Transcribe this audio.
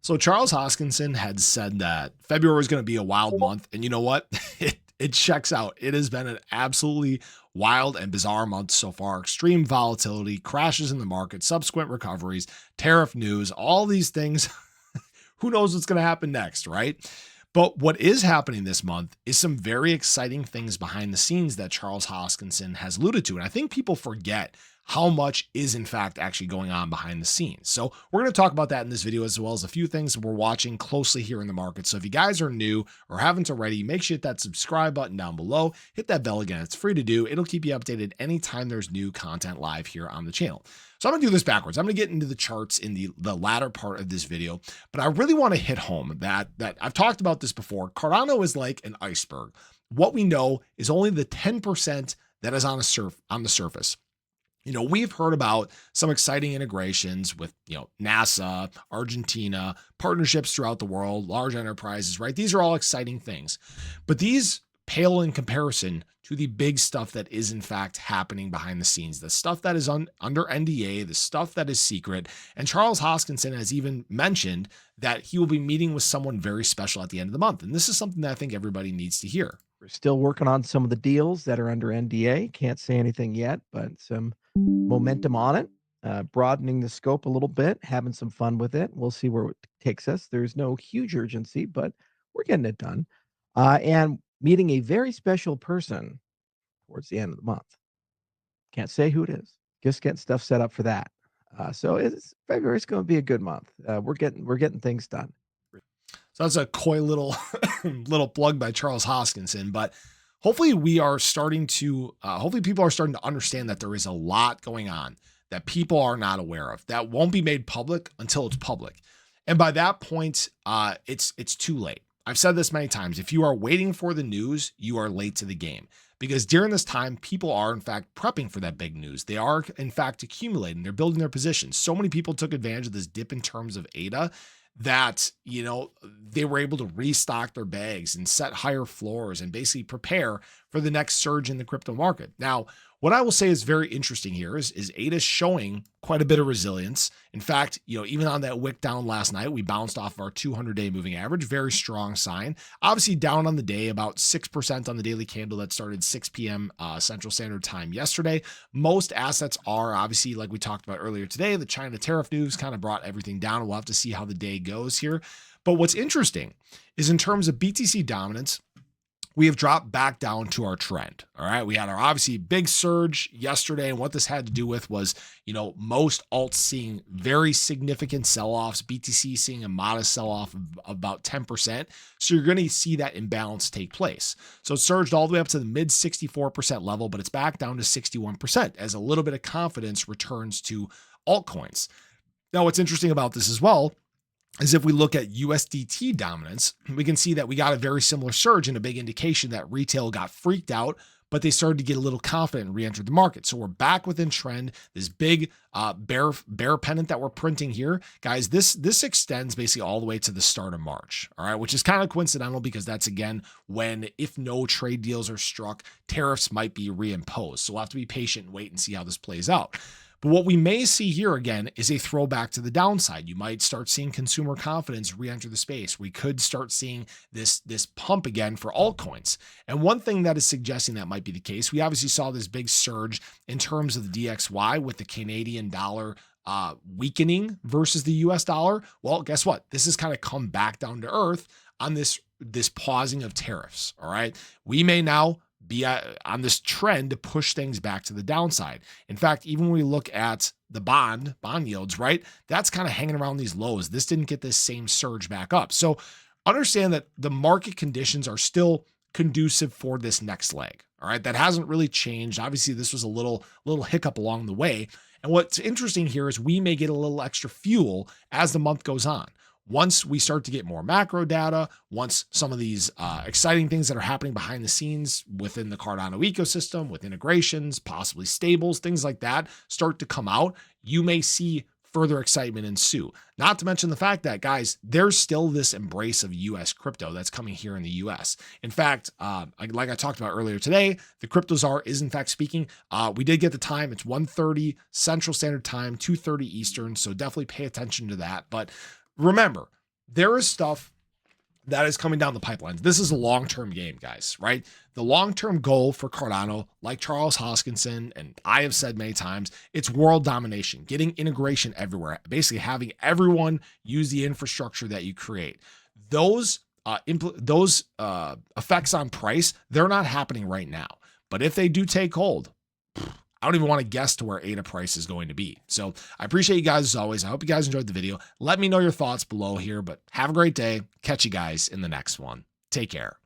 So Charles Hoskinson had said that February was going to be a wild month, and you know what? It checks out. It has been an absolutely wild and bizarre month so far. Extreme volatility, crashes in the market, subsequent recoveries, tariff news, all these things. Who knows what's going to happen next, right? But what is happening this month is some very exciting things behind the scenes that Charles Hoskinson has alluded to. And I think people forget how much is in fact actually going on behind the scenes. So we're going to talk about that in this video, as well as a few things we're watching closely here in the market. So if you guys are new or haven't already, make sure you hit that subscribe button down below, hit that bell again. It's free to do. It'll keep you updated anytime there's new content live here on the channel. So I'm going to do this backwards. I'm going to get into the charts in the latter part of this video, but I really want to hit home that I've talked about this before. Cardano is like an iceberg. What we know is only the 10% that is on the surface. You know, we've heard about some exciting integrations with, NASA, Argentina, partnerships throughout the world, large enterprises, right? These are all exciting things, but these pale in comparison to the big stuff that is in fact happening behind the scenes, the stuff that is under NDA, the stuff that is secret. And Charles Hoskinson has even mentioned that he will be meeting with someone very special at the end of the month. And this is something that I think everybody needs to hear. We're still working on some of the deals that are under NDA. Can't say anything yet, but some momentum on it, broadening the scope a little bit, having some fun with it. We'll see where it takes us. There's no huge urgency, but we're getting it done. And meeting a very special person towards the end of the month. Can't say who it is. Just getting stuff set up for that. So February is going to be a good month. We're getting things done. So that's a coy little little plug by Charles Hoskinson, but hopefully we are starting to hopefully people are starting to understand that there is a lot going on that people are not aware of, that won't be made public until it's public. And by that point, it's too late. I've said this many times. If you are waiting for the news, you are late to the game, because during this time, people are in fact prepping for that big news. They are in fact accumulating. They're building their positions. So many people took advantage of this dip in terms of ADA that, they were able to restock their bags and set higher floors and basically prepare for the next surge in the crypto market. Now, what I will say is very interesting here is ADA showing quite a bit of resilience. In fact, even on that wick down last night, we bounced off of our 200-day moving average. Very strong sign. Obviously down on the day, about 6% on the daily candle that started 6 p.m. Central Standard Time yesterday. Most assets are obviously, like we talked about earlier today, the China tariff news kind of brought everything down. We'll have to see how the day goes here. But what's interesting is in terms of BTC dominance, we have dropped back down to our trend. All right. We had our obviously big surge yesterday. And what this had to do with was, most alts seeing very significant sell-offs, BTC seeing a modest sell-off of about 10%. So you're going to see that imbalance take place. So it surged all the way up to the mid 64% level, but it's back down to 61% as a little bit of confidence returns to altcoins. Now, what's interesting about this as well is if we look at USDT dominance, we can see that we got a very similar surge and a big indication that retail got freaked out, but they started to get a little confident and re-entered the market. So we're back within trend. This big bear pennant that we're printing here, guys, this extends basically all the way to the start of March, all right, which is kind of coincidental because that's, again, when, if no trade deals are struck, tariffs might be reimposed. So we'll have to be patient and wait and see how this plays out. But what we may see here again is a throwback to the downside. You might start seeing consumer confidence re-enter the space. We could start seeing this pump again for altcoins. And one thing that is suggesting that might be the case, we obviously saw this big surge in terms of the DXY with the Canadian dollar weakening versus the US dollar. Well, guess what? This has kind of come back down to earth on this pausing of tariffs. All right. We may now be on this trend to push things back to the downside. In fact, even when we look at the bond yields, right, that's kind of hanging around these lows. This didn't get this same surge back up. So understand that the market conditions are still conducive for this next leg. All right. That hasn't really changed. Obviously, this was a little hiccup along the way. And what's interesting here is we may get a little extra fuel as the month goes on. Once we start to get more macro data, once some of these exciting things that are happening behind the scenes within the Cardano ecosystem, with integrations, possibly stables, things like that start to come out, you may see further excitement ensue. Not to mention the fact that, guys, there's still this embrace of US crypto that's coming here in the US. In fact, like I talked about earlier today, the crypto czar is in fact speaking. We did get the time. It's 1:30 Central Standard Time, 2:30 Eastern. So definitely pay attention to that. But remember, there is stuff that is coming down the pipelines. This is a long-term game, guys, right? The long-term goal for Cardano, like Charles Hoskinson, and I have said many times, it's world domination, getting integration everywhere, basically having everyone use the infrastructure that you create. Those effects on price, they're not happening right now. But if they do take hold, I don't even want to guess to where ADA price is going to be. So I appreciate you guys as always. I hope you guys enjoyed the video. Let me know your thoughts below here, but have a great day. Catch you guys in the next one. Take care.